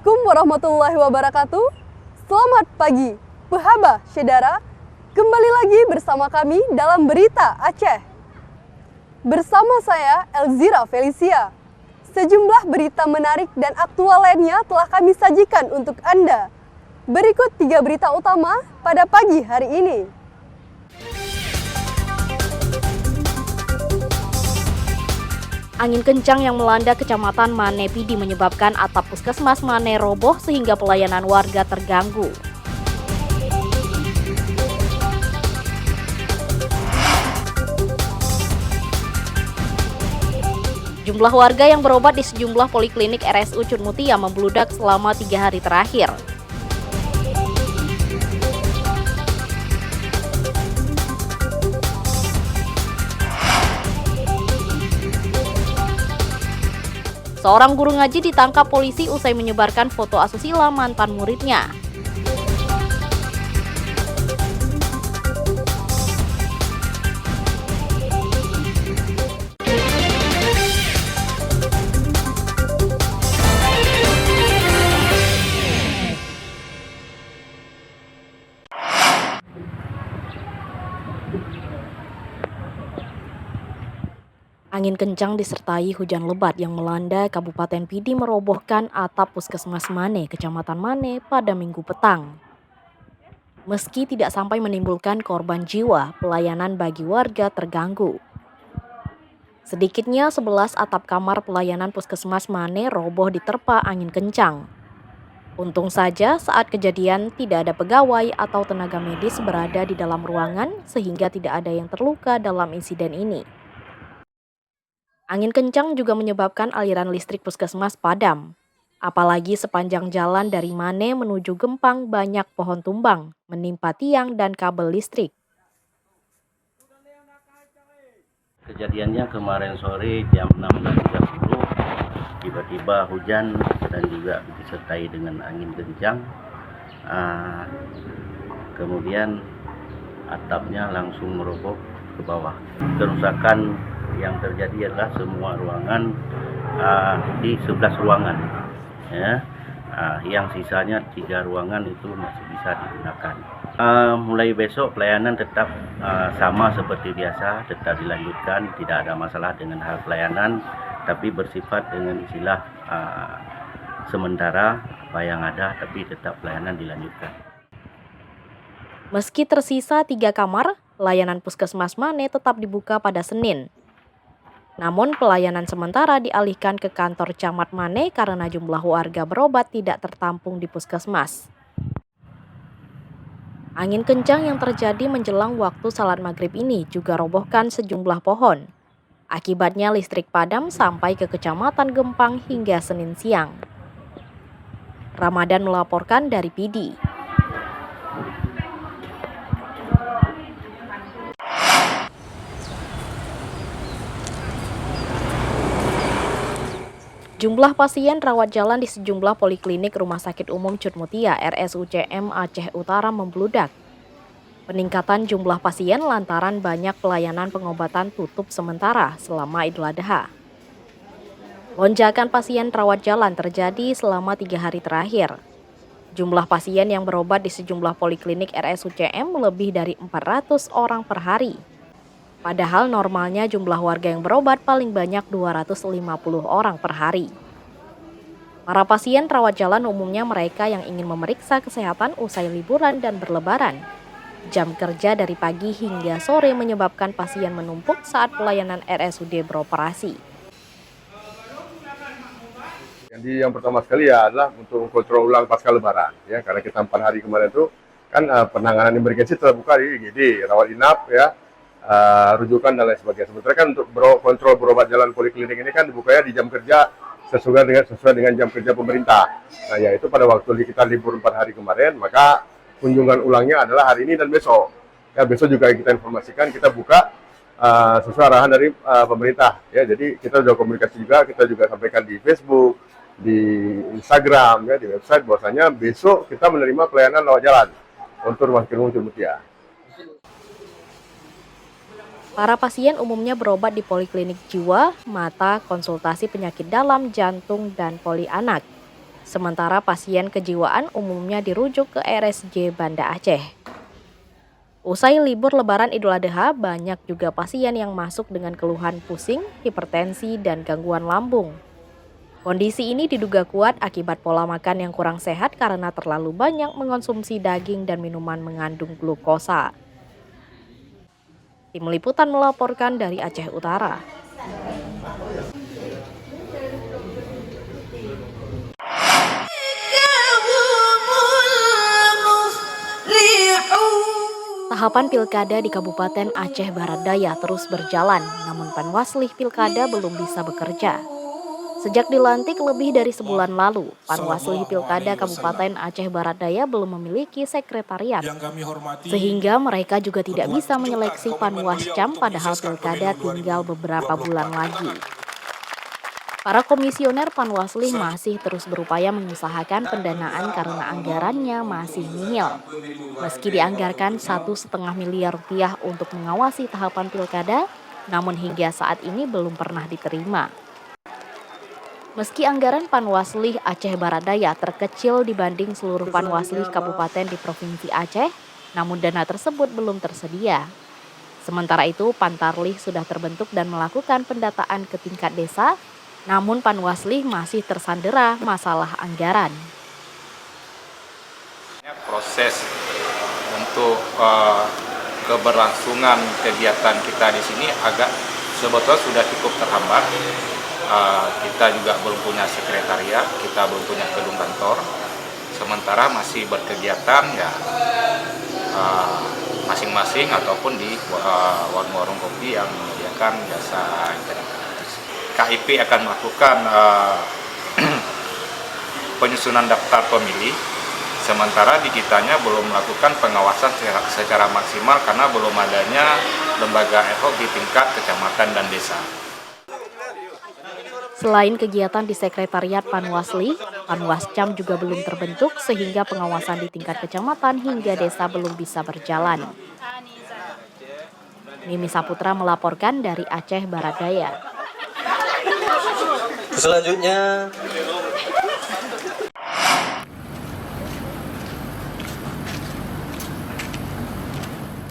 Assalamualaikum warahmatullahi wabarakatuh. Selamat pagi, Pehaba Syedara. Kembali lagi bersama kami dalam Berita Aceh. Bersama saya Elzira Felicia. Sejumlah berita menarik dan aktual lainnya telah kami sajikan untuk Anda. Berikut 3 berita utama pada pagi hari ini. Angin kencang yang melanda Kecamatan Mane Pidi menyebabkan atap puskesmas Mane roboh sehingga pelayanan warga terganggu. Jumlah warga yang berobat di sejumlah poliklinik RSU Cud Mutia membludak selama 3 hari terakhir. Seorang guru ngaji ditangkap polisi usai menyebarkan foto asusila mantan muridnya. Angin kencang disertai hujan lebat yang melanda Kabupaten Pidi merobohkan atap Puskesmas Mane, Kecamatan Mane pada Minggu petang. Meski tidak sampai menimbulkan korban jiwa, pelayanan bagi warga terganggu. Sedikitnya 11 atap kamar pelayanan Puskesmas Mane roboh diterpa angin kencang. Untung saja saat kejadian tidak ada pegawai atau tenaga medis berada di dalam ruangan sehingga tidak ada yang terluka dalam insiden ini. Angin kencang juga menyebabkan aliran listrik puskesmas padam. Apalagi sepanjang jalan dari Mane menuju Gempang banyak pohon tumbang, menimpa tiang dan kabel listrik. Kejadiannya kemarin sore jam 16.30, tiba-tiba hujan dan juga disertai dengan angin kencang. Kemudian atapnya langsung meroboh ke bawah. Kerusakan yang terjadi adalah semua ruangan di 11 ruangan, ya. Yang sisanya 3 ruangan itu masih bisa digunakan. Mulai besok pelayanan tetap sama seperti biasa, tetap dilanjutkan, tidak ada masalah dengan hal pelayanan, tapi bersifat dengan istilah sementara apa yang ada, tapi tetap pelayanan dilanjutkan. Meski tersisa 3 kamar, layanan Puskesmas Mane tetap dibuka pada Senin. Namun pelayanan sementara dialihkan ke kantor Camat Mane karena jumlah warga berobat tidak tertampung di puskesmas. Angin kencang yang terjadi menjelang waktu salat maghrib ini juga robohkan sejumlah pohon. Akibatnya listrik padam sampai ke Kecamatan Gempang hingga Senin siang. Ramadan melaporkan dari Pidi. Jumlah pasien rawat jalan di sejumlah poliklinik Rumah Sakit Umum Cud Mutia RSUCM Aceh Utara membludak. Peningkatan jumlah pasien lantaran banyak pelayanan pengobatan tutup sementara selama Idul Adha. Lonjakan pasien rawat jalan terjadi selama 3 hari terakhir. Jumlah pasien yang berobat di sejumlah poliklinik RSUCM lebih dari 400 orang per hari. Padahal normalnya jumlah warga yang berobat paling banyak 250 orang per hari. Para pasien rawat jalan umumnya mereka yang ingin memeriksa kesehatan usai liburan dan berlebaran. Jam kerja dari pagi hingga sore menyebabkan pasien menumpuk saat pelayanan RSUD beroperasi. Jadi yang pertama sekali ya adalah untuk kontrol ulang pasca lebaran, ya, karena kita 4 hari kemarin itu kan penanganan emergensi terbuka di IGD, rawat inap, ya, rujukan dan lain sebagainya. Sementara kan untuk kontrol berobat jalan poliklinik ini kan dibukanya di jam kerja sesuai dengan jam kerja pemerintah. Nah, yaitu pada waktu kita libur 4 hari kemarin, maka kunjungan ulangnya adalah hari ini dan besok. Ya, besok juga kita informasikan kita buka sesuai arahan dari pemerintah. Ya, jadi kita sudah komunikasi juga, kita juga sampaikan di Facebook, di Instagram, ya, di website bahwasanya besok kita menerima pelayanan lewat jalan untuk Rumah Sakit Umum Cud Mutia. Para pasien umumnya berobat di poliklinik jiwa, mata, konsultasi penyakit dalam, jantung, dan poli anak. Sementara pasien kejiwaan umumnya dirujuk ke RSJ Banda Aceh. Usai libur Lebaran Idul Adha, banyak juga pasien yang masuk dengan keluhan pusing, hipertensi, dan gangguan lambung. Kondisi ini diduga kuat akibat pola makan yang kurang sehat karena terlalu banyak mengonsumsi daging dan minuman mengandung glukosa. Tim Liputan melaporkan dari Aceh Utara. Tahapan pilkada di Kabupaten Aceh Barat Daya terus berjalan, namun Panwaslih Pilkada belum bisa bekerja. Sejak dilantik lebih dari sebulan lalu, Panwaslih Pilkada Kabupaten Aceh Barat Daya belum memiliki sekretariat. Sehingga mereka juga tidak bisa menyeleksi Panwascam padahal pilkada tinggal beberapa bulan lagi. Para komisioner Panwaslih masih terus berupaya mengusahakan pendanaan karena anggarannya masih nihil. Meski dianggarkan 1,5 miliar rupiah untuk mengawasi tahapan pilkada, namun hingga saat ini belum pernah diterima. Meski anggaran Panwaslih Aceh Barat Daya terkecil dibanding seluruh Panwaslih kabupaten di Provinsi Aceh, namun dana tersebut belum tersedia. Sementara itu, Pantarlih sudah terbentuk dan melakukan pendataan ke tingkat desa, namun Panwaslih masih tersandera masalah anggaran. Proses untuk keberlangsungan kegiatan kita di sini agak sebetulnya sudah cukup terhambat. Kita juga belum punya sekretariat, kita belum punya gedung kantor. Sementara masih berkegiatan ya masing-masing ataupun di warung-warung kopi yang menyediakan jasa internet. KIP akan melakukan penyusunan daftar pemilih. Sementara di kitanya belum melakukan pengawasan secara maksimal karena belum adanya lembaga ad hoc di tingkat kecamatan dan desa. Selain kegiatan di Sekretariat Panwaslih, Panwascam juga belum terbentuk sehingga pengawasan di tingkat kecamatan hingga desa belum bisa berjalan. Mimi Saputra melaporkan dari Aceh Barat Daya. Selanjutnya,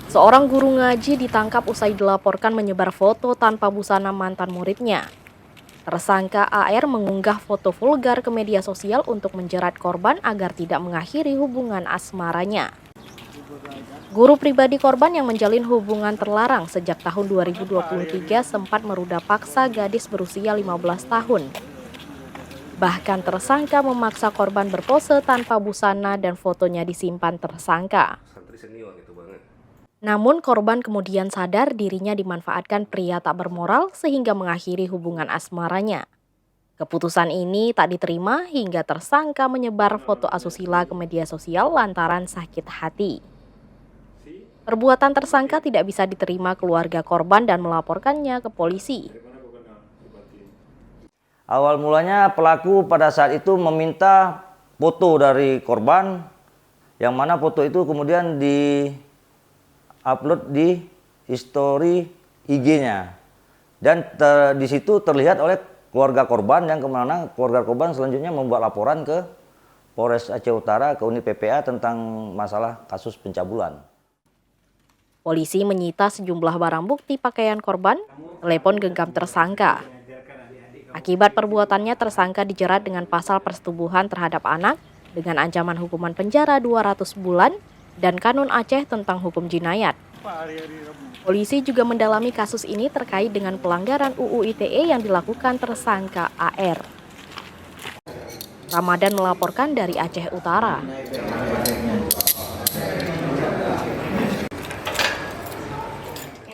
seorang guru ngaji ditangkap usai dilaporkan menyebar foto tanpa busana mantan muridnya. Tersangka AR mengunggah foto vulgar ke media sosial untuk menjerat korban agar tidak mengakhiri hubungan asmaranya. Guru pribadi korban yang menjalin hubungan terlarang sejak tahun 2023 sempat meruda paksa gadis berusia 15 tahun. Bahkan tersangka memaksa korban berpose tanpa busana dan fotonya disimpan tersangka. Namun korban kemudian sadar dirinya dimanfaatkan pria tak bermoral sehingga mengakhiri hubungan asmaranya. Keputusan ini tak diterima hingga tersangka menyebar foto asusila ke media sosial lantaran sakit hati. Perbuatan tersangka tidak bisa diterima keluarga korban dan melaporkannya ke polisi. awal mulanya pelaku pada saat itu meminta foto dari korban, yang mana foto itu kemudian di-upload di history IG-nya. Dan di situ terlihat oleh keluarga korban, yang kemana keluarga korban selanjutnya membuat laporan ke Polres Aceh Utara, ke unit PPA tentang masalah kasus pencabulan. Polisi menyita sejumlah barang bukti pakaian korban, telepon genggam tersangka. Akibat perbuatannya, tersangka dijerat dengan pasal persetubuhan terhadap anak dengan ancaman hukuman penjara 200 bulan dan Kanun Aceh tentang hukum jinayat. Polisi juga mendalami kasus ini terkait dengan pelanggaran UU ITE yang dilakukan tersangka AR. Ramadan melaporkan dari Aceh Utara.